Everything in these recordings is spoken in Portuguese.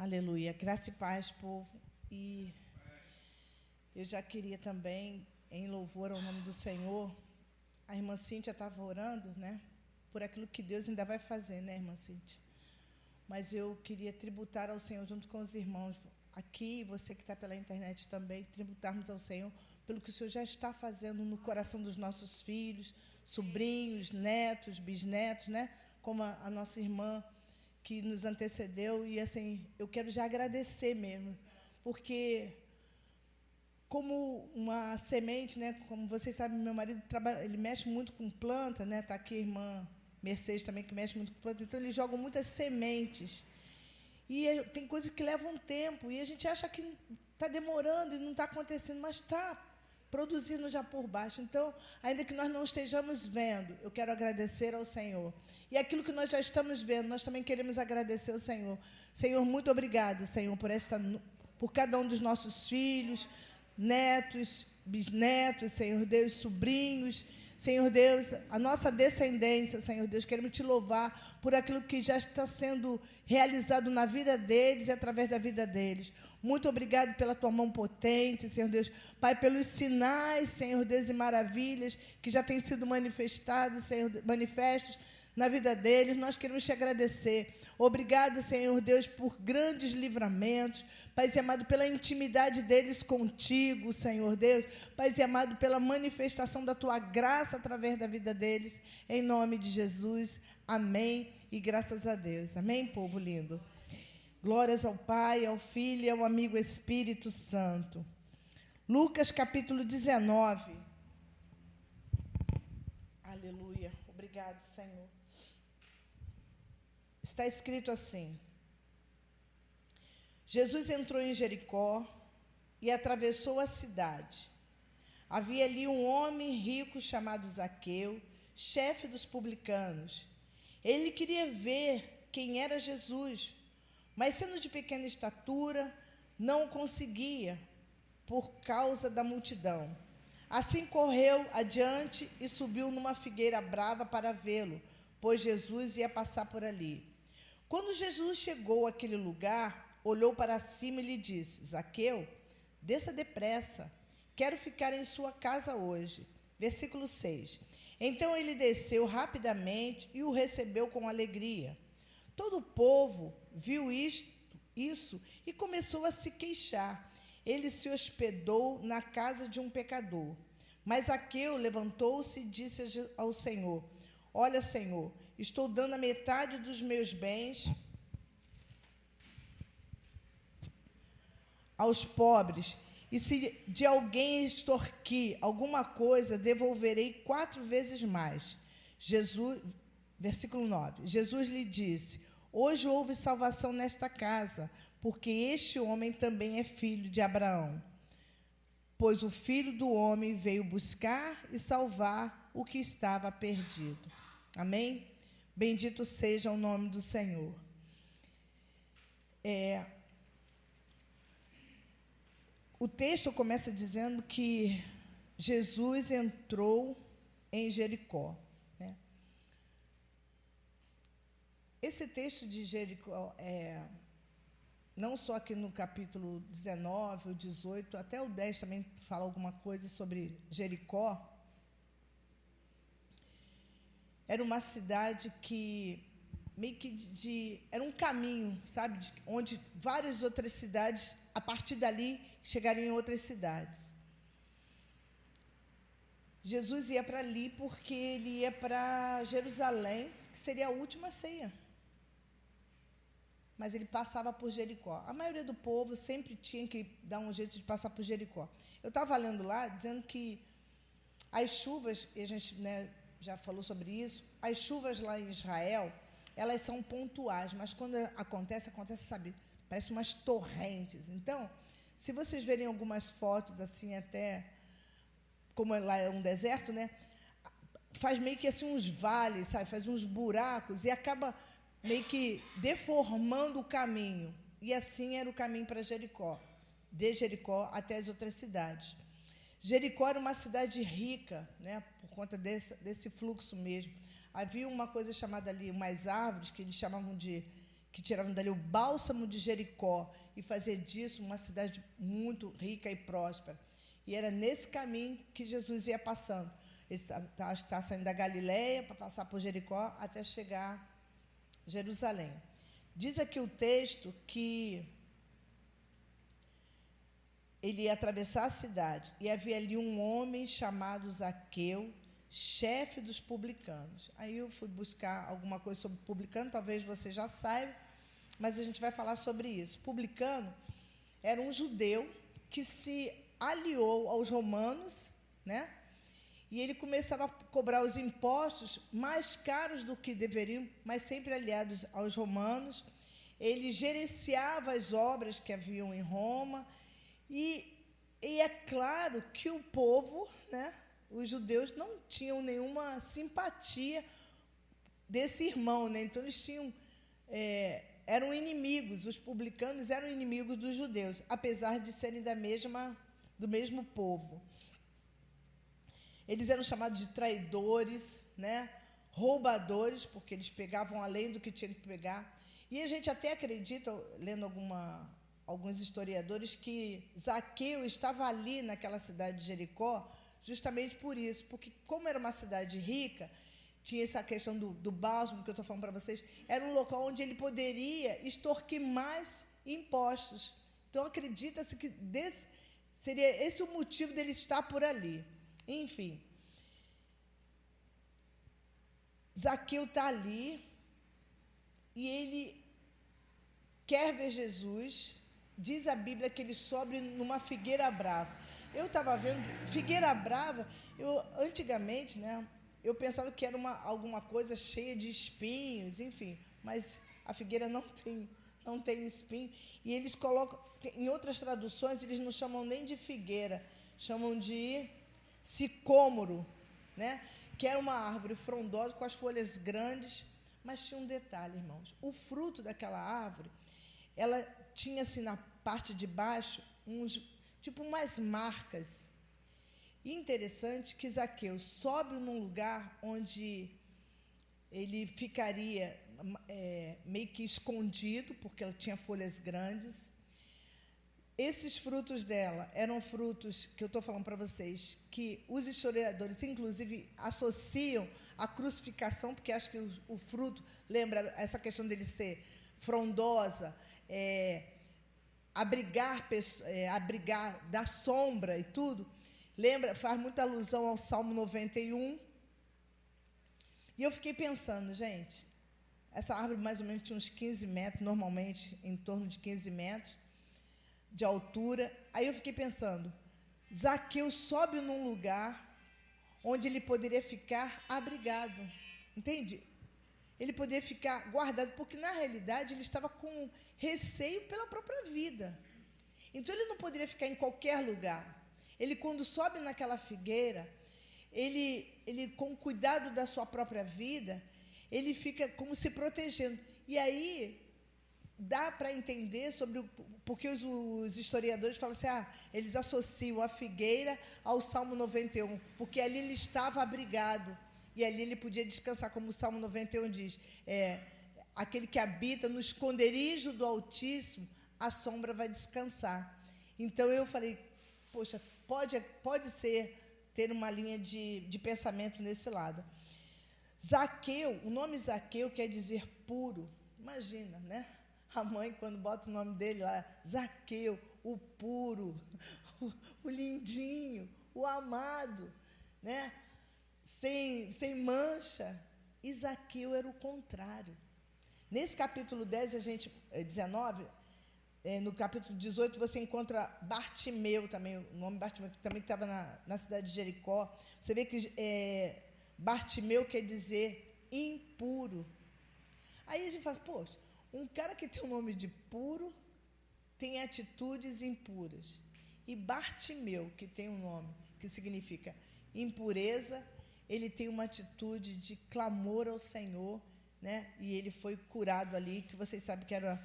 Aleluia. Graça e paz, povo. E eu já queria também, em louvor ao nome do Senhor, a irmã Cíntia estava orando, né? Por aquilo que Deus ainda vai fazer, né, irmã Cíntia? Mas eu queria tributar ao Senhor junto com os irmãos aqui, você que está pela internet também, tributarmos ao Senhor pelo que o Senhor já está fazendo no coração dos nossos filhos, sobrinhos, netos, bisnetos, né? Como a nossa irmã que nos antecedeu. E, assim, eu quero já agradecer mesmo, porque, como uma semente, né? Como vocês sabem, meu marido trabalha, ele mexe muito com planta, né? Está aqui a irmã Mercedes também, que mexe muito com planta, então eles jogam muitas sementes. E tem coisas que levam tempo, e a gente acha que está demorando e não está acontecendo, mas está produzindo já por baixo. Então, ainda que nós não estejamos vendo, eu quero agradecer ao Senhor. E aquilo que nós já estamos vendo, nós também queremos agradecer ao Senhor. Senhor, muito obrigado, Senhor, por cada um dos nossos filhos, netos, bisnetos, Senhor Deus, sobrinhos, Senhor Deus, a nossa descendência, Senhor Deus, queremos te louvar por aquilo que já está sendo realizado na vida deles e através da vida deles. Muito obrigado pela tua mão potente, Senhor Deus. Pai, pelos sinais, Senhor Deus, e maravilhas que já têm sido manifestados, Senhor, manifestos na vida deles. Nós queremos te agradecer. Obrigado, Senhor Deus, por grandes livramentos. Pai amado, pela intimidade deles contigo, Senhor Deus. Pai amado, pela manifestação da tua graça através da vida deles. Em nome de Jesus. Amém. E graças a Deus. Amém, povo lindo. Glórias ao Pai, ao Filho e ao amigo Espírito Santo. Lucas, capítulo 19. Aleluia. Obrigado, Senhor. Está escrito assim: Jesus entrou em Jericó e atravessou a cidade. Havia ali um homem rico chamado Zaqueu, chefe dos publicanos. Ele queria ver quem era Jesus, mas, sendo de pequena estatura, não o conseguia por causa da multidão. Assim correu adiante e subiu numa figueira brava para vê-lo, pois Jesus ia passar por ali. Quando Jesus chegou àquele lugar, olhou para cima e lhe disse: Zaqueu, desça depressa, quero ficar em sua casa hoje. Versículo 6. Então ele desceu rapidamente e o recebeu com alegria. Todo o povo viu isso e começou a se queixar. Ele se hospedou na casa de um pecador. Mas Zaqueu levantou-se e disse ao Senhor: Olha, Senhor, estou dando a metade dos meus bens aos pobres, e se de alguém extorquir alguma coisa, devolverei 4 vezes mais. Versículo 9. Jesus lhe disse: Hoje houve salvação nesta casa, porque este homem também é filho de Abraão. Pois o Filho do Homem veio buscar e salvar o que estava perdido. Amém? Bendito seja o nome do Senhor. O texto começa dizendo que Jesus entrou em Jericó. Né? Esse texto de Jericó, não só aqui no capítulo 19, o 18, até o 10 também fala alguma coisa sobre Jericó. Era uma cidade que meio que era um caminho, sabe, onde várias outras cidades, a partir dali, chegariam em outras cidades. Jesus ia para ali porque ele ia para Jerusalém, que seria a última ceia. Mas ele passava por Jericó. A maioria do povo sempre tinha que dar um jeito de passar por Jericó. Eu estava lendo lá, dizendo que as chuvas, e a gente, né, já falou sobre isso, as chuvas lá em Israel, elas são pontuais, mas quando acontece, sabe, parece umas torrentes. Então, se vocês verem algumas fotos, assim, até, como lá é um deserto, né, faz meio que assim uns vales, sabe, faz uns buracos e acaba meio que deformando o caminho. E assim era o caminho para Jericó, de Jericó até as outras cidades. Jericó era uma cidade rica, né, por conta desse fluxo mesmo. Havia uma coisa chamada ali, umas árvores, que eles chamavam de que tiravam dali o bálsamo de Jericó e fazer disso uma cidade muito rica e próspera. E era nesse caminho que Jesus ia passando. Ele acho que estava saindo da Galileia para passar por Jericó até chegar a Jerusalém. Diz aqui o texto que ele ia atravessar a cidade e havia ali um homem chamado Zaqueu, chefe dos publicanos. Aí eu fui buscar alguma coisa sobre publicano, talvez você já saiba, mas a gente vai falar sobre isso. Publicano era um judeu que se aliou aos romanos, né? E ele começava a cobrar os impostos mais caros do que deveriam, mas sempre aliados aos romanos. Ele gerenciava as obras que haviam em Roma. E é claro que o povo, né, os judeus, não tinham nenhuma simpatia desse irmão, né? Então, eles tinham, eram inimigos, os publicanos eram inimigos dos judeus, apesar de serem do mesmo povo. Eles eram chamados de traidores, né, roubadores, porque eles pegavam além do que tinham que pegar. E a gente até acredita, lendo alguns historiadores, que Zaqueu estava ali naquela cidade de Jericó justamente por isso, porque como era uma cidade rica, tinha essa questão do bálsamo que eu estou falando para vocês, era um local onde ele poderia extorquir mais impostos. Então, acredita-se que seria esse o motivo dele estar por ali. Enfim, Zaqueu está ali e ele quer ver Jesus. Diz a Bíblia que ele sobe numa figueira brava. Eu estava vendo, figueira brava, antigamente, né, eu pensava que era alguma coisa cheia de espinhos, enfim, mas a figueira não tem espinho. E eles colocam, em outras traduções, eles não chamam nem de figueira, chamam de sicômoro, né, que era uma árvore frondosa com as folhas grandes, mas tinha um detalhe, irmãos. O fruto daquela árvore, ela tinha assim na parte de baixo umas marcas. E interessante que Zaqueu sobe num lugar onde ele ficaria meio que escondido, porque ela tinha folhas grandes. Esses frutos dela eram frutos que eu estou falando para vocês, que os historiadores, inclusive, associam à crucificação, porque acho que o fruto lembra essa questão dele ser frondosa, abrigar da sombra e tudo. Faz muita alusão ao Salmo 91. E eu fiquei pensando, gente, essa árvore mais ou menos tinha uns 15 metros, normalmente em torno de 15 metros de altura. Aí eu fiquei pensando, Zaqueu sobe num lugar onde ele poderia ficar abrigado, entende? Ele poderia ficar guardado, porque, na realidade, ele estava com receio pela própria vida. Então, ele não poderia ficar em qualquer lugar. Ele, quando sobe naquela figueira, ele com cuidado da sua própria vida, ele fica como se protegendo. E aí, dá para entender porque os historiadores falam assim, eles associam a figueira ao Salmo 91, porque ali ele estava abrigado, e ali ele podia descansar, como o Salmo 91 diz, aquele que habita no esconderijo do Altíssimo, a sombra vai descansar. Então, eu falei, poxa, pode ter uma linha de pensamento nesse lado. Zaqueu, o nome Zaqueu quer dizer puro. Imagina, né? A mãe, quando bota o nome dele lá, Zaqueu, o puro, o lindinho, o amado, né? Sem mancha. E Zaqueu era o contrário. Nesse capítulo 19, no capítulo 18, você encontra Bartimeu também, o nome Bartimeu, que também estava na cidade de Jericó. Você vê que Bartimeu quer dizer impuro. Aí a gente fala, poxa, um cara que tem o nome de puro tem atitudes impuras. E Bartimeu, que tem um nome que significa impureza, ele tem uma atitude de clamor ao Senhor, né? E ele foi curado ali, que vocês sabem que era...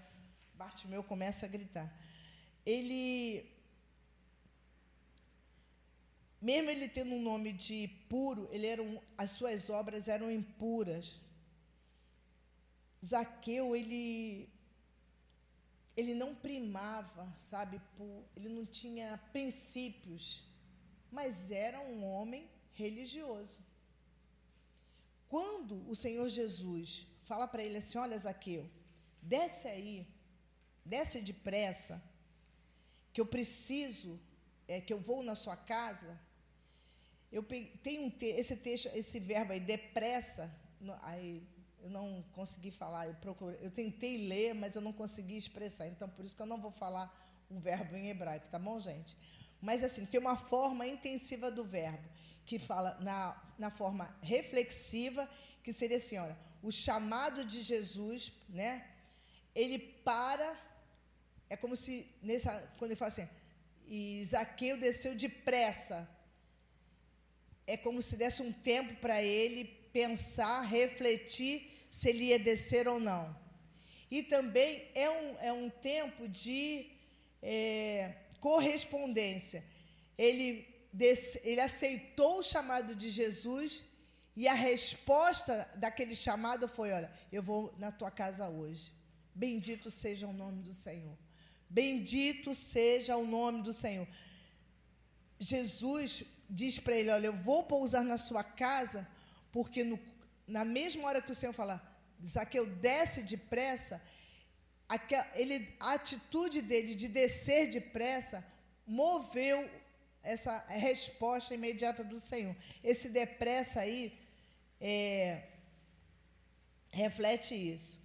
Bartimeu começa a gritar. Mesmo ele tendo um nome de puro, as suas obras eram impuras. Zaqueu, ele ele não primava, sabe, ele não tinha princípios, mas era um homem religioso. Quando o Senhor Jesus fala para ele assim, olha, Zaqueu, desce aí, desce depressa, que eu preciso, que eu vou na sua casa. Tem esse verbo aí, depressa, aí eu não consegui falar, eu tentei ler, mas eu não consegui expressar, então por isso que eu não vou falar o verbo em hebraico, tá bom, gente? Mas assim, tem uma forma intensiva do verbo, que fala na forma reflexiva, que seria assim, olha, o chamado de Jesus, né? Ele para, é como se, quando ele fala assim, e Zaqueu desceu depressa, é como se desse um tempo para ele pensar, refletir se ele ia descer ou não. E também é um tempo de correspondência. Ele aceitou o chamado de Jesus e a resposta daquele chamado foi, olha, eu vou na tua casa hoje. Bendito seja o nome do Senhor. Bendito seja o nome do Senhor. Jesus diz para ele, olha, eu vou pousar na sua casa, porque na mesma hora que o Senhor falar, Zaqueu, desce depressa, a atitude dele de descer depressa moveu essa resposta imediata do Senhor. Esse depressa aí reflete isso.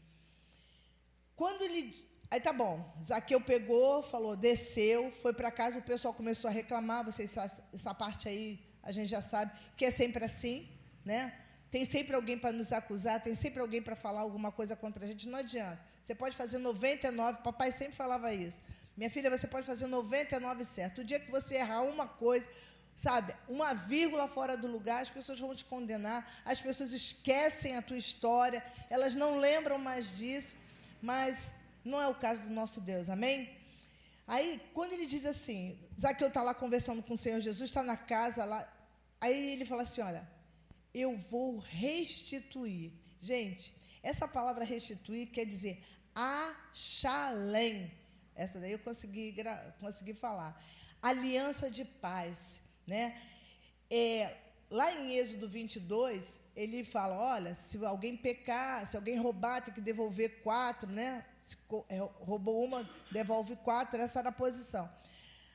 Quando ele... Aí tá bom, Zaqueu pegou, falou, desceu, foi para casa, o pessoal começou a reclamar, essa parte aí a gente já sabe, que é sempre assim, né? Tem sempre alguém para nos acusar, tem sempre alguém para falar alguma coisa contra a gente, não adianta. Você pode fazer 99, papai sempre falava isso. Minha filha, você pode fazer 99 certo. O dia que você errar uma coisa, sabe, uma vírgula fora do lugar, as pessoas vão te condenar, as pessoas esquecem a tua história, elas não lembram mais disso, mas não é o caso do nosso Deus, amém? Aí, quando ele diz assim, Zaqueu está lá conversando com o Senhor Jesus, está na casa lá, aí ele fala assim, olha, eu vou restituir. Gente, essa palavra restituir quer dizer achalém. Essa daí eu consegui falar. Aliança de paz, né? Lá em Êxodo 22, ele fala, olha, se alguém pecar, se alguém roubar, tem que devolver 4, né? Se roubou uma, devolve 4, essa era a posição.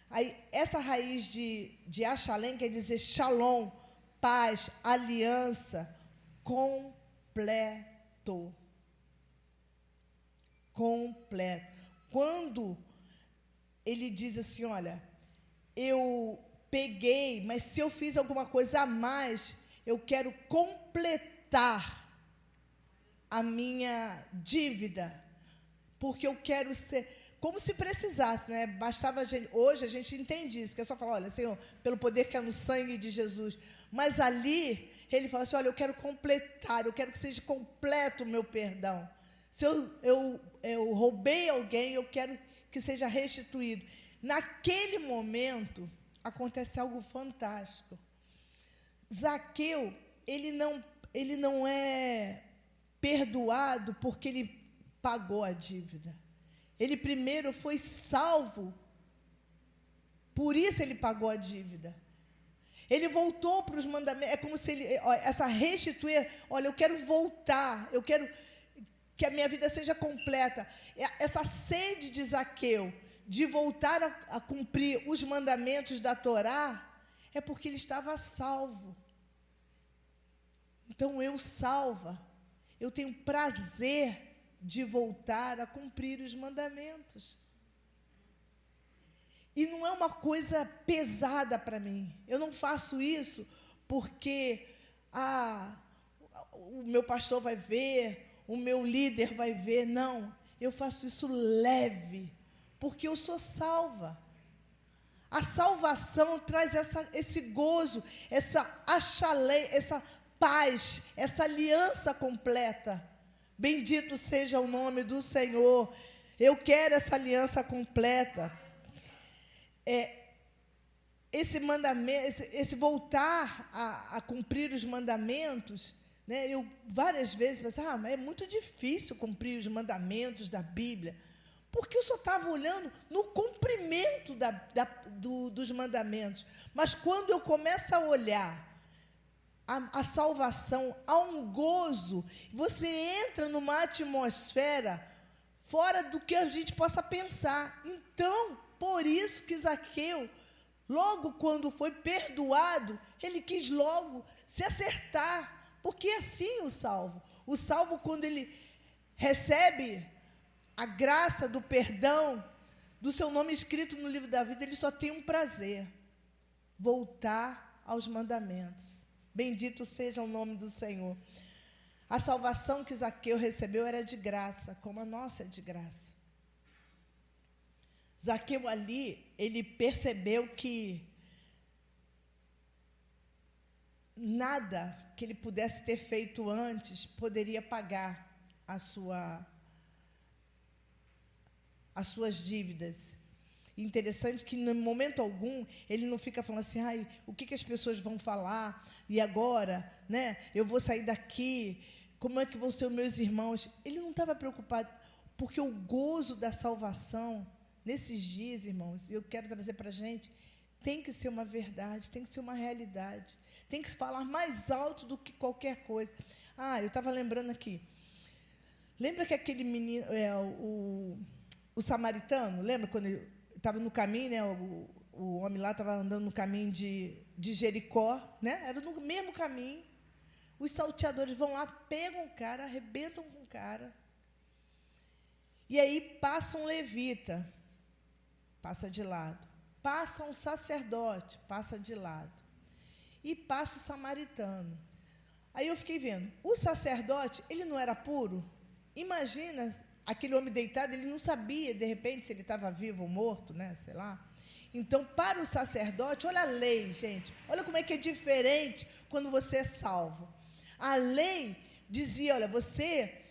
Aí, essa raiz de achalém quer dizer shalom, paz, aliança, completo. Completo. Quando ele diz assim, olha, eu peguei, mas se eu fiz alguma coisa a mais, eu quero completar a minha dívida, porque eu quero ser, como se precisasse, né? Bastava hoje a gente entende isso, que é só falar, olha, Senhor, pelo poder que é no sangue de Jesus, mas ali ele fala assim, olha, eu quero completar, eu quero que seja completo o meu perdão. Se eu roubei alguém, eu quero que seja restituído. Naquele momento, acontece algo fantástico. Zaqueu, ele não é perdoado porque ele pagou a dívida. Ele primeiro foi salvo, por isso ele pagou a dívida. Ele voltou para os mandamentos, é como se ele, essa restituir, olha, eu quero voltar, eu quero que a minha vida seja completa. Essa sede de Zaqueu, de voltar a cumprir os mandamentos da Torá, é porque ele estava salvo. Então, eu tenho prazer de voltar a cumprir os mandamentos. E não é uma coisa pesada para mim. Eu não faço isso porque o meu pastor vai ver, o meu líder vai ver. Não, eu faço isso leve, porque eu sou salva. A salvação traz esse gozo, essa achalei, essa paz, essa aliança completa. Bendito seja o nome do Senhor. Eu quero essa aliança completa. Esse mandamento, esse voltar a cumprir os mandamentos, né? Eu várias vezes pensei, mas é muito difícil cumprir os mandamentos da Bíblia. Porque eu só estava olhando no cumprimento dos mandamentos. Mas quando eu começo a olhar a salvação, há um gozo, você entra numa atmosfera fora do que a gente possa pensar. Então, por isso que Zaqueu, logo quando foi perdoado, ele quis logo se acertar, porque é assim o salvo, quando ele recebe a graça do perdão, do seu nome escrito no livro da vida, ele só tem um prazer: voltar aos mandamentos. Bendito seja o nome do Senhor. A salvação que Zaqueu recebeu era de graça, como a nossa é de graça. Zaqueu ali, ele percebeu que nada que ele pudesse ter feito antes poderia pagar as suas dívidas. Interessante que, no momento algum, ele não fica falando assim: ai, o que as pessoas vão falar? E agora, né, eu vou sair daqui, como é que vão ser os meus irmãos? Ele não estava preocupado, porque o gozo da salvação, nesses dias, irmãos, eu quero trazer para a gente, tem que ser uma verdade, tem que ser uma realidade, tem que falar mais alto do que qualquer coisa. Eu estava lembrando aqui, lembra que aquele menino, o samaritano, lembra quando ele estava no caminho, né, o homem lá estava andando no caminho de Jericó, né, era no mesmo caminho, os salteadores vão lá, pegam o cara, arrebentam com o cara, e aí passa um levita, passa de lado, passa um sacerdote, passa de lado, e passa o samaritano. Aí eu fiquei vendo, o sacerdote, ele não era puro? Imagina aquele homem deitado, ele não sabia, de repente, se ele estava vivo ou morto, né? Sei lá. Então, para o sacerdote, olha a lei, gente. Olha como é que é diferente quando você é salvo. A lei dizia, olha, você,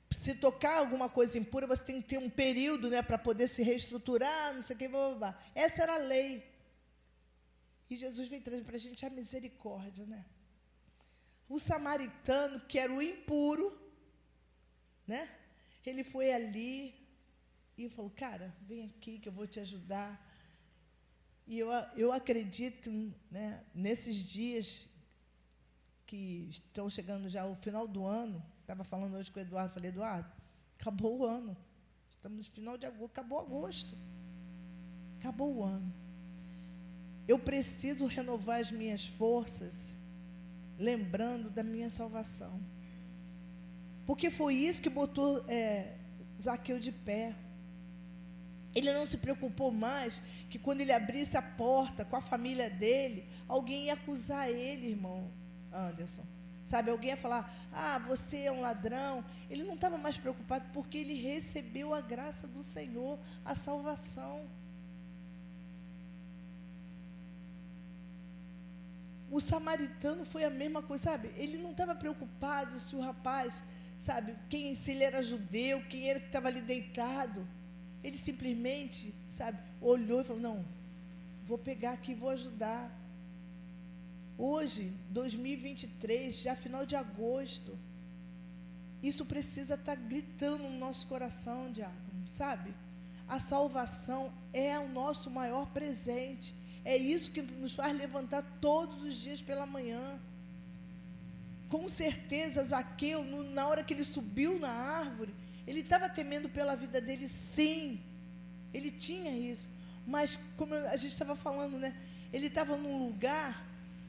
se tocar alguma coisa impura, você tem que ter um período, né, para poder se reestruturar, não sei o que, blá, blá, blá. Essa era a lei. E Jesus veio trazer para a gente a misericórdia, né? O samaritano, que era o impuro, né? Ele foi ali e falou: cara, vem aqui que eu vou te ajudar. E eu acredito que, né, nesses dias que estão chegando já ao final do ano, estava falando hoje com o Eduardo, falei: Eduardo, acabou o ano. Estamos no final de agosto, acabou agosto. Acabou o ano. Eu preciso renovar as minhas forças, lembrando da minha salvação. Porque foi isso que botou Zaqueu de pé. Ele não se preocupou mais que, quando ele abrisse a porta com a família dele, alguém ia acusar ele, irmão Anderson. Sabe, alguém ia falar: você é um ladrão. Ele não estava mais preocupado, porque ele recebeu a graça do Senhor, a salvação. O samaritano foi a mesma coisa, sabe? Ele não estava preocupado se o rapaz, sabe, se ele era judeu, quem era que estava ali deitado. Ele simplesmente, sabe, olhou e falou: não, vou pegar aqui e vou ajudar. Hoje, 2023, já final de agosto, isso precisa estar gritando no nosso coração, diácono, sabe? A salvação é o nosso maior presente. É isso que nos faz levantar todos os dias pela manhã. Com certeza, Zaqueu, na hora que ele subiu na árvore, ele estava temendo pela vida dele, sim. Ele tinha isso. Mas, como a gente estava falando, né? Ele estava num lugar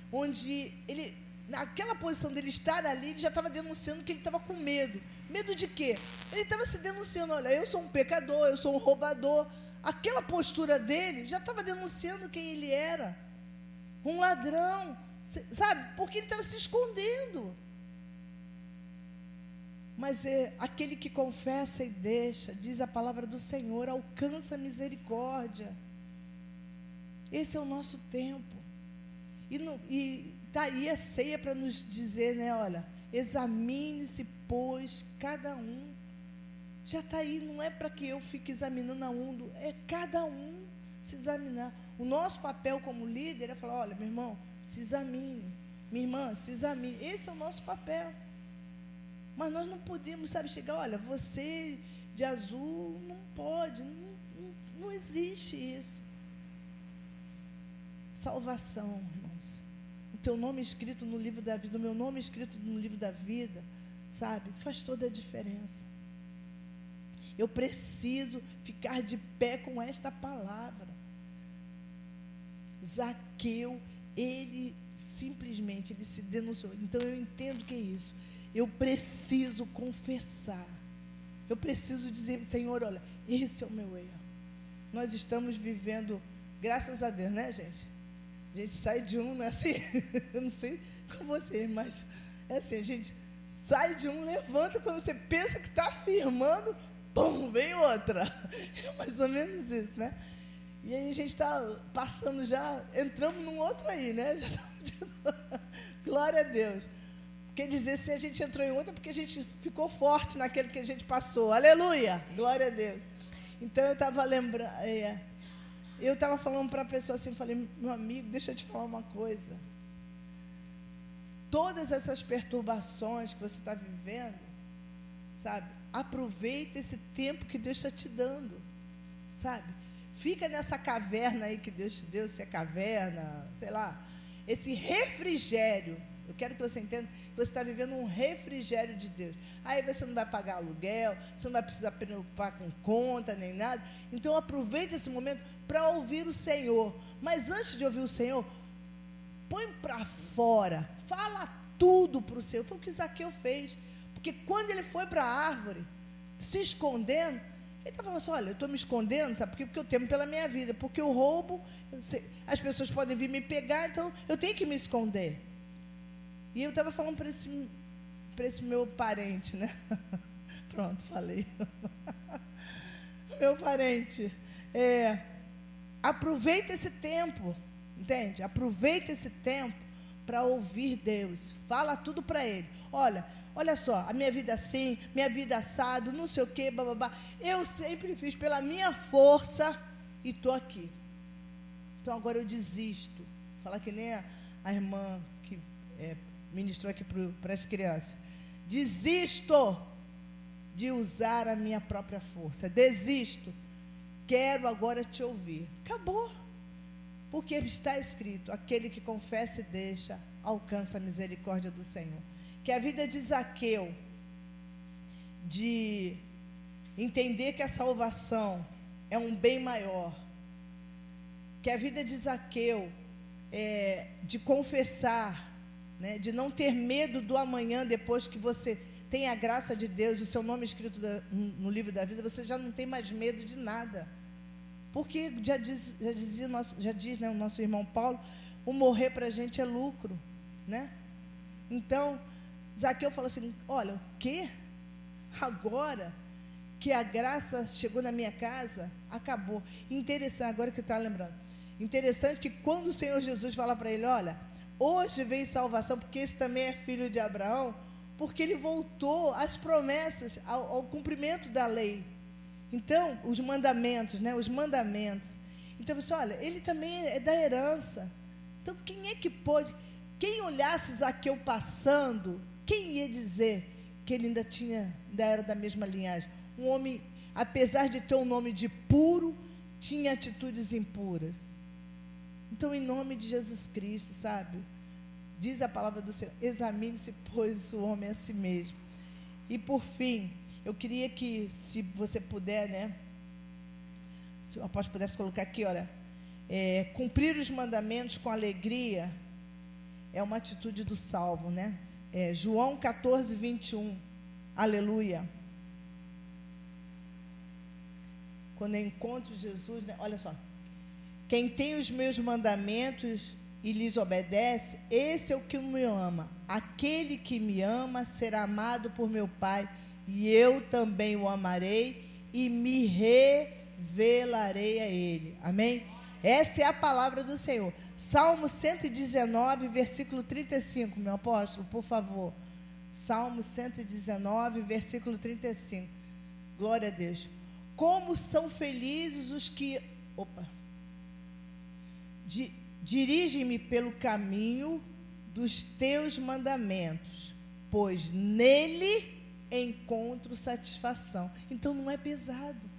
onde ele, naquela posição dele estar ali, ele já estava denunciando que ele estava com medo. Medo de quê? Ele estava se denunciando: olha, eu sou um pecador, eu sou um roubador. Aquela postura dele já estava denunciando quem ele era. Um ladrão, sabe? Porque ele estava se escondendo. Mas aquele que confessa e deixa, diz a palavra do Senhor, alcança a misericórdia. Esse é o nosso tempo. E está aí a ceia para nos dizer, né? Olha, examine-se, pois, cada um. Já está aí, não é para que eu fique examinando a um, é cada um se examinar. O nosso papel como líder é falar: olha, meu irmão, se examine, minha irmã, se examine. Esse é o nosso papel. Mas nós não podemos, sabe, chegar: olha, você de azul, não pode, não existe isso. Salvação, irmãos. O teu nome escrito no livro da vida, o meu nome escrito no livro da vida, sabe? Faz toda a diferença. Eu preciso ficar de pé com esta palavra. Zaqueu, ele simplesmente, ele se denunciou. Então, eu entendo que é isso. Eu preciso confessar. Eu preciso dizer, Senhor, olha, esse é o meu erro. Nós estamos vivendo, graças a Deus, né, gente? A gente sai de um, não é assim? Eu não sei com vocês, mas é assim, a gente sai de um, levanta, quando você pensa que está firmando, pum, vem outra. É mais ou menos isso, né? E aí a gente está passando já, entramos num outro aí, né? Já glória a Deus. Quer dizer, se a gente entrou em outra, porque a gente ficou forte naquele que a gente passou. Aleluia! Glória a Deus. Então, eu estava lembrando, eu estava falando para a pessoa assim, falei, meu amigo, deixa eu te falar uma coisa. Todas essas perturbações que você está vivendo, sabe? Aproveita esse tempo que Deus está te dando, sabe? Fica nessa caverna aí que Deus te deu, se é caverna, sei lá, esse refrigério. Eu quero que você entenda que você está vivendo um refrigério de Deus. Aí você não vai pagar aluguel, você não vai precisar preocupar com conta, nem nada. Então, aproveita esse momento para ouvir o Senhor. Mas antes de ouvir o Senhor, põe para fora, fala tudo para o Senhor. Foi o que Zaqueu fez. Porque quando ele foi para a árvore, se escondendo, ele estava falando assim, olha, eu estou me escondendo, sabe por quê? Porque eu temo pela minha vida. Porque o roubo, as pessoas podem vir me pegar, então eu tenho que me esconder. E eu estava falando para esse meu parente, né? Pronto, falei. Meu parente, aproveita esse tempo, entende? Aproveita esse tempo para ouvir Deus. Fala tudo para Ele. Olha só, a minha vida assim, minha vida assado, não sei o quê, bababá. Eu sempre fiz pela minha força e estou aqui. Então, agora eu desisto. Falar que nem a irmã que ministrou aqui para as crianças. Desisto de usar a minha própria força. Desisto. Quero agora te ouvir. Acabou. Porque está escrito, aquele que confessa e deixa, alcança a misericórdia do Senhor. Que a vida de Zaqueu, de entender que a salvação é um bem maior, que a vida de Zaqueu de confessar, né, de não ter medo do amanhã, depois que você tem a graça de Deus, o seu nome escrito no livro da vida, você já não tem mais medo de nada. Porque já diz o nosso irmão Paulo, o morrer para a gente é lucro, né? Então, Zaqueu falou assim, olha, o quê? Agora que a graça chegou na minha casa, acabou. Interessante, agora que eu estava lembrando, interessante que quando o Senhor Jesus fala para ele, olha, hoje vem salvação, porque esse também é filho de Abraão, porque ele voltou às promessas, ao cumprimento da lei. Então, os mandamentos, né? Os mandamentos. Então, você olha, ele também é da herança. Então, quem é que pode... Quem olhasse Zaqueu passando, quem ia dizer que ele ainda era da mesma linhagem? Um homem, apesar de ter um nome de puro, tinha atitudes impuras. Então, em nome de Jesus Cristo, sabe? Diz a palavra do Senhor, examine-se, pois, o homem a si mesmo. E, por fim, eu queria que, se você puder, né? Se o apóstolo pudesse colocar aqui, olha, cumprir os mandamentos com alegria é uma atitude do salvo, né? João 14, 21. Aleluia. Quando eu encontro Jesus, né? Olha só. Quem tem os meus mandamentos e lhes obedece, esse é o que me ama. Aquele que me ama será amado por meu Pai, e eu também o amarei e me revelarei a ele. Amém? Essa é a palavra do Senhor. Salmo 119, versículo 35, meu apóstolo, por favor. Salmo 119, versículo 35. Glória a Deus. Como são felizes os que... Dirige-me pelo caminho dos teus mandamentos, pois nele encontro satisfação. Então não é pesado.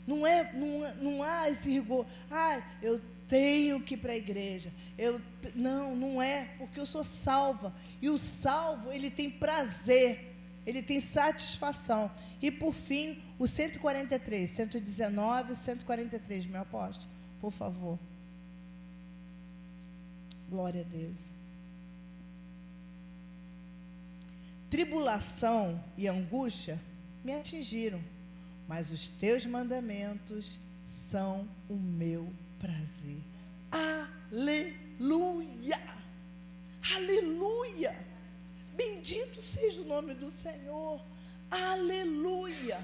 Não há esse rigor. Eu tenho que ir para a igreja. Não é, porque eu sou salva. E o salvo, ele tem prazer, ele tem satisfação. E por fim, o 143, 119, 143, meu apóstolo, por favor. Glória a Deus. Tribulação e angústia me atingiram, mas os teus mandamentos são o meu prazer. Aleluia! Aleluia! Bendito seja o nome do Senhor. Aleluia!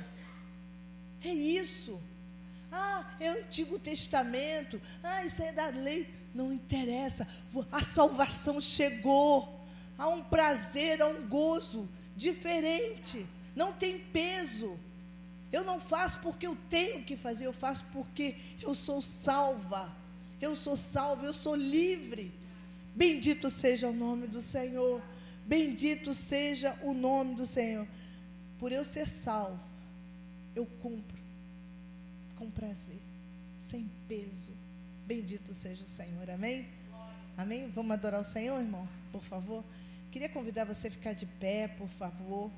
É isso. É Antigo Testamento. Isso é da lei. Não interessa. A salvação chegou. Há um prazer, há um gozo diferente. Não tem peso. Eu não faço porque eu tenho que fazer. Eu faço porque eu sou salva. Eu sou salva, eu sou livre. Bendito seja o nome do Senhor. Bendito seja o nome do Senhor. Por eu ser salvo, eu cumpro com prazer, sem peso. Bendito seja o Senhor, amém? Amém? Vamos adorar o Senhor, irmão? Por favor. Queria convidar você a ficar de pé, por favor.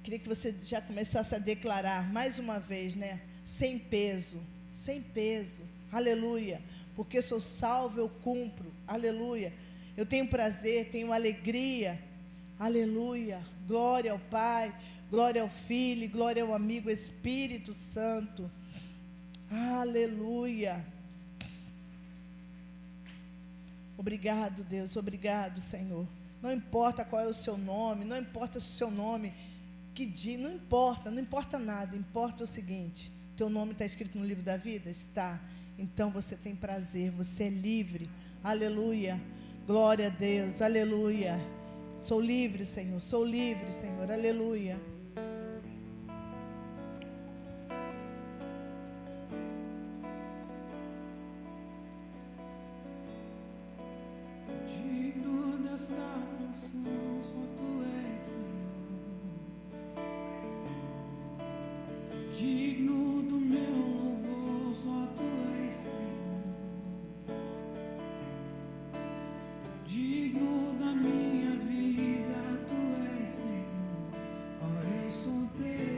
Queria que você já começasse a declarar mais uma vez, né? Sem peso, sem peso. Aleluia. Porque sou salvo, eu cumpro. Aleluia. Eu tenho prazer, tenho alegria. Aleluia. Glória ao Pai, glória ao Filho, glória ao amigo Espírito Santo. Aleluia. Obrigado, Deus, obrigado, Senhor. Não importa qual é o seu nome, não importa se o seu nome, não importa nada, importa o seguinte: teu nome está escrito no livro da vida? Está. Então você tem prazer, você é livre. Aleluia. Glória a Deus, aleluia. Sou livre, Senhor, aleluia. Digno desta canção, só tu és, Senhor. Digno do meu louvor, só tu és, Senhor. Digno da minha vida, tu és, Senhor. Eu sou teu.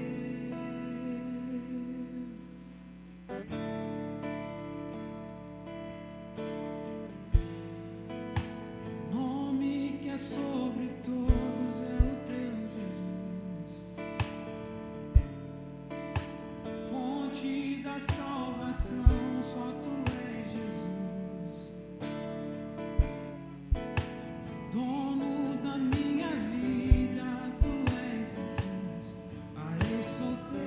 Nome que é sobre todos é o teu, Jesus. Fonte da salvação, só tu és, Jesus. Dono da minha vida, tu és, Jesus. Eu sou teu.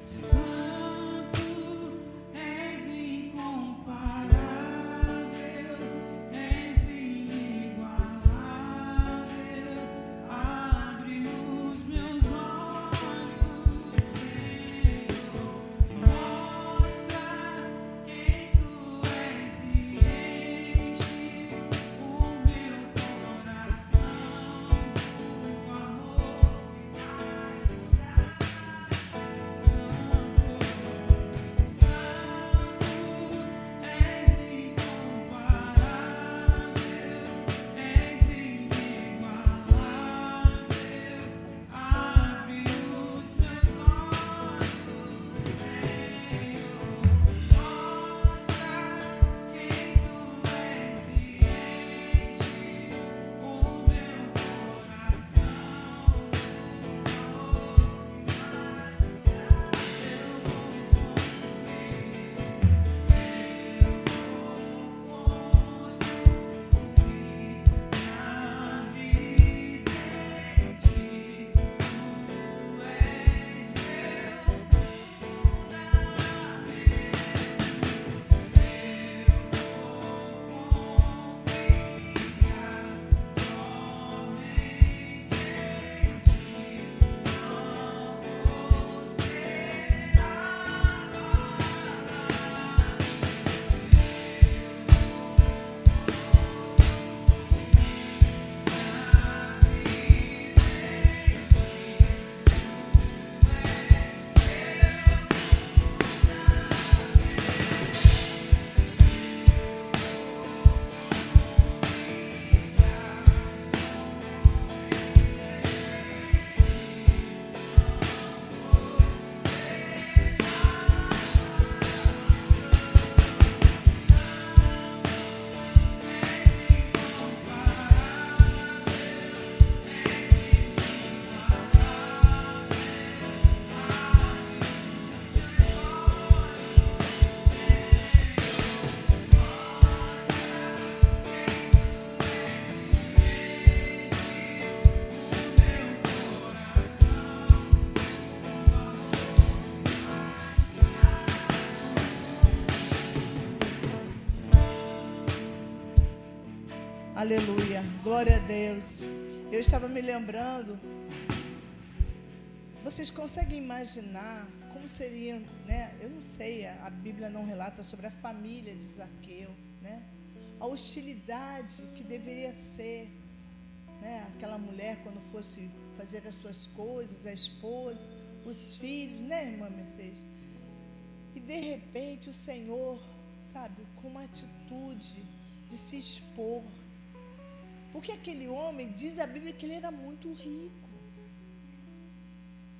Santo, és incomparável, és inigualável. Abre os Aleluia. Glória a Deus. Eu estava me lembrando. Vocês conseguem imaginar como seria, né? Eu não sei, a Bíblia não relata sobre a família de Zaqueu, né? A hostilidade que deveria ser, né? Aquela mulher quando fosse fazer as suas coisas, a esposa, os filhos, né, irmã Mercedes? E de repente o Senhor, sabe, com uma atitude de se expor. Porque aquele homem, diz a Bíblia que ele era muito rico,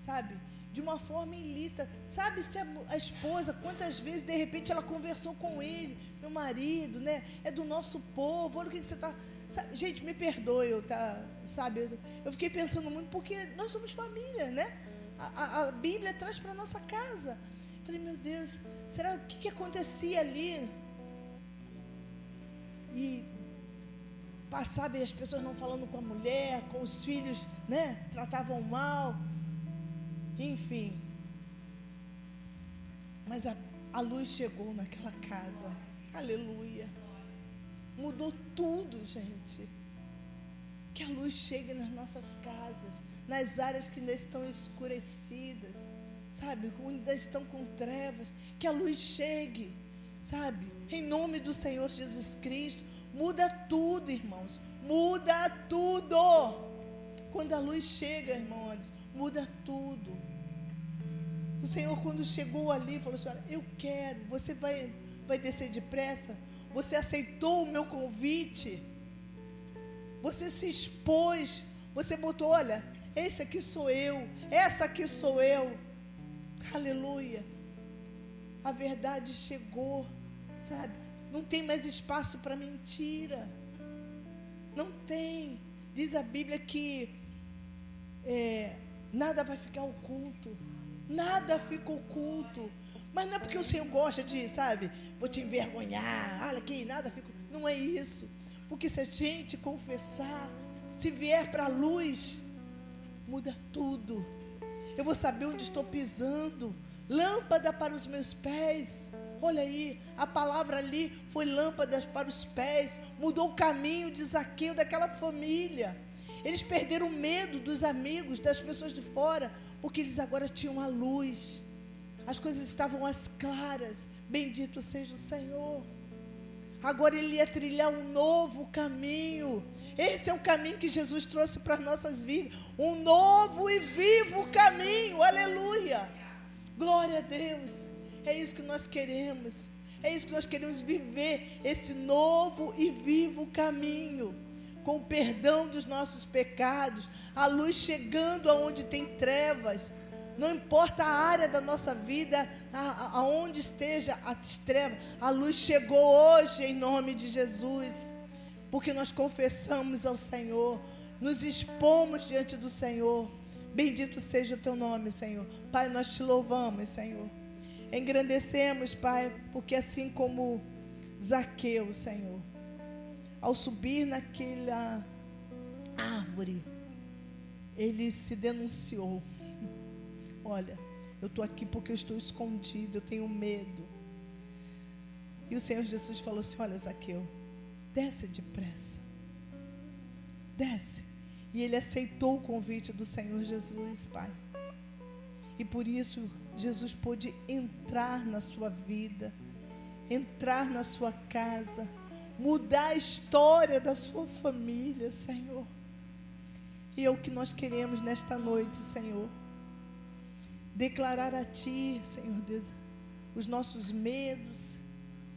sabe? De uma forma ilícita. Sabe se a esposa, quantas vezes de repente ela conversou com ele, meu marido, né? É do nosso povo, olha o que você está... Gente, me perdoe, sabe? Eu fiquei pensando muito, porque nós somos família, né? A Bíblia traz para a nossa casa. Falei, meu Deus, será o que acontecia ali? E passava e as pessoas não falando com a mulher, com os filhos, né? Tratavam mal. Enfim. Mas a luz chegou naquela casa. Aleluia. Mudou tudo, gente. Que a luz chegue nas nossas casas, nas áreas que ainda estão escurecidas, sabe? Ainda estão com trevas. Que a luz chegue, sabe? Em nome do Senhor Jesus Cristo. Muda tudo, irmãos. Muda tudo. Quando a luz chega, irmãos, muda tudo. O Senhor, quando chegou ali, falou assim, olha, eu quero, você vai descer depressa? Você aceitou o meu convite? Você se expôs? Você botou, olha, esse aqui sou eu, essa aqui sou eu. Aleluia. A verdade chegou, sabe? Não tem mais espaço para mentira. Não tem. Diz a Bíblia que nada vai ficar oculto. Nada fica oculto. Mas não é porque o Senhor gosta de, sabe, vou te envergonhar, olha aqui, nada fica. Não é isso. Porque se a gente confessar, se vier para a luz, muda tudo. Eu vou saber onde estou pisando. Lâmpada para os meus pés. Olha aí, a palavra ali foi lâmpadas para os pés. Mudou o caminho de Zaqueu, daquela família. Eles perderam o medo dos amigos, das pessoas de fora, porque eles agora tinham a luz. As coisas estavam às claras. Bendito seja o Senhor. Agora ele ia trilhar um novo caminho. Esse é o caminho que Jesus trouxe para as nossas vidas. Um novo e vivo caminho. Aleluia. Glória a Deus. É isso que nós queremos. É isso que nós queremos viver. Esse novo e vivo caminho. Com o perdão dos nossos pecados. A luz chegando aonde tem trevas. Não importa a área da nossa vida, aonde esteja as trevas, a luz chegou hoje em nome de Jesus, porque nós confessamos ao Senhor, nos expomos diante do Senhor. Bendito seja o teu nome, Senhor. Pai, nós te louvamos, Senhor. Engrandecemos, Pai, porque assim como Zaqueu, Senhor, ao subir naquela árvore, ele se denunciou. Olha, eu estou aqui porque eu estou escondido, eu tenho medo. E o Senhor Jesus falou assim, olha, Zaqueu, desce depressa. Desce. E ele aceitou o convite do Senhor Jesus, Pai. E por isso, Jesus pôde entrar na sua vida, entrar na sua casa, mudar a história da sua família, Senhor. E é o que nós queremos nesta noite, Senhor. Declarar a Ti, Senhor Deus, os nossos medos,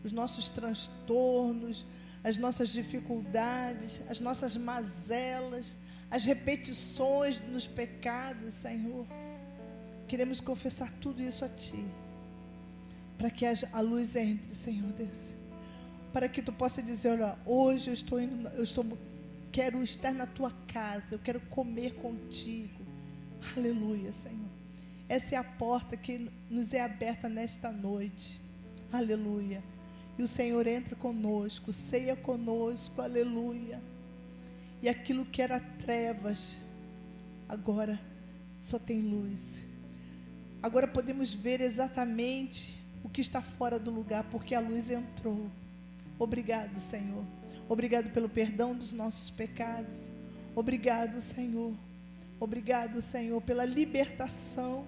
os nossos transtornos, as nossas dificuldades, as nossas mazelas, as repetições nos pecados, Senhor. Queremos confessar tudo isso a Ti, para que a luz entre, Senhor Deus, para que Tu possa dizer, olha, hoje quero estar na Tua casa, eu quero comer contigo. Aleluia, Senhor. Essa é a porta que nos é aberta nesta noite. Aleluia. E o Senhor entra conosco, ceia conosco. Aleluia. E aquilo que era trevas, agora só tem luz. Agora podemos ver exatamente o que está fora do lugar, porque a luz entrou. Obrigado, Senhor. Obrigado pelo perdão dos nossos pecados. Obrigado, Senhor. Obrigado, Senhor, pela libertação.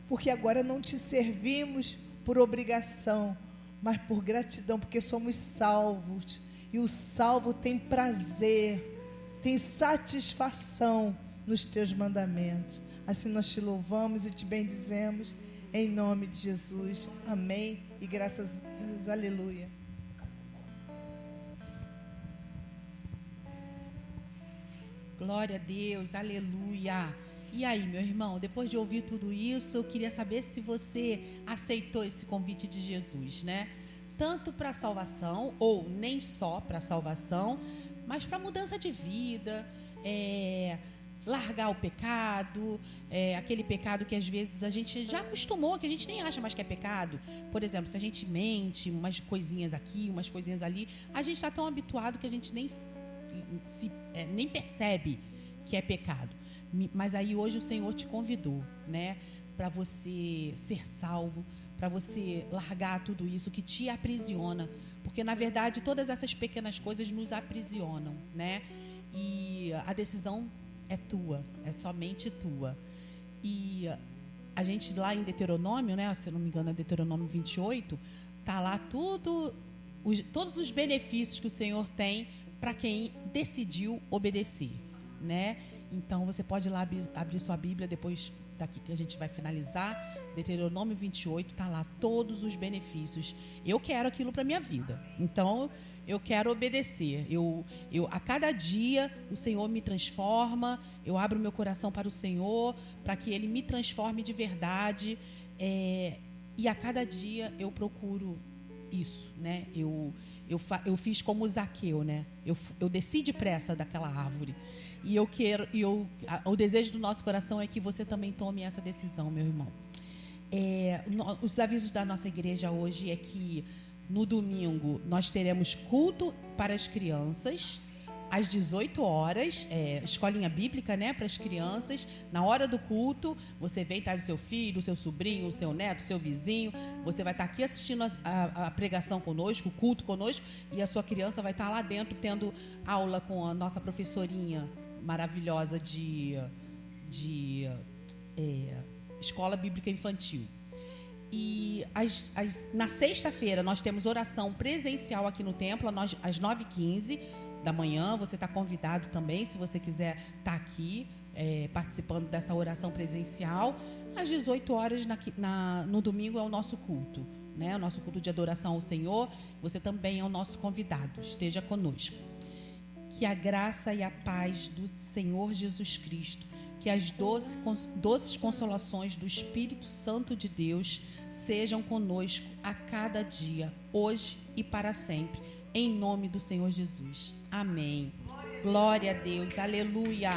Porque agora não te servimos por obrigação, mas por gratidão, porque somos salvos. E o salvo tem prazer, tem satisfação nos teus mandamentos. Assim nós te louvamos e te bendizemos, em nome de Jesus. Amém. E graças a Deus. Aleluia. Glória a Deus, aleluia. E aí, meu irmão, depois de ouvir tudo isso, eu queria saber se você aceitou esse convite de Jesus, né? Tanto para a salvação, ou nem só para a salvação, mas para mudança de vida, largar o pecado, aquele pecado que às vezes a gente já acostumou, que a gente nem acha mais que é pecado. Por exemplo, se a gente mente, umas coisinhas aqui, umas coisinhas ali, a gente está tão habituado que a gente nem percebe que é pecado. Mas aí hoje o Senhor te convidou, né, para você ser salvo, para você largar tudo isso que te aprisiona, porque na verdade todas essas pequenas coisas nos aprisionam, né? E a decisão é tua, é somente tua. E a gente lá em Deuteronômio, né, se eu não me engano é Deuteronômio 28, tá lá todos os benefícios que o Senhor tem para quem decidiu obedecer, né? Então, você pode ir lá abrir sua Bíblia, depois daqui que a gente vai finalizar, Deuteronômio 28, está lá todos os benefícios. Eu quero aquilo para a minha vida, então eu quero obedecer. A cada dia o Senhor me transforma, eu abro meu coração para o Senhor, para que Ele me transforme de verdade, e a cada dia eu procuro isso, né? Eu fiz como o Zaqueu, né? Eu desci depressa daquela árvore. E o desejo do nosso coração é que você também tome essa decisão, meu irmão. Os avisos da nossa igreja hoje é que no domingo nós teremos culto para as crianças às 18 horas, escolinha bíblica, né, para as crianças. Na hora do culto, você vem, traz o seu filho, o seu sobrinho, o seu neto, o seu vizinho. Você vai estar aqui assistindo a pregação conosco, o culto conosco, e a sua criança vai estar lá dentro tendo aula com a nossa professorinha maravilhosa de escola bíblica infantil. E na sexta-feira nós temos oração presencial aqui no templo, às 9h15 da manhã. Você está convidado também, se você quiser estar aqui participando dessa oração presencial. Às 18 horas no domingo é o nosso culto, né? O nosso culto de adoração ao Senhor. Você também é o nosso convidado, esteja conosco. Que a graça e a paz do Senhor Jesus Cristo, que as doces consolações do Espírito Santo de Deus sejam conosco a cada dia, hoje e para sempre, em nome do Senhor Jesus. Amém. Glória a Deus. Aleluia.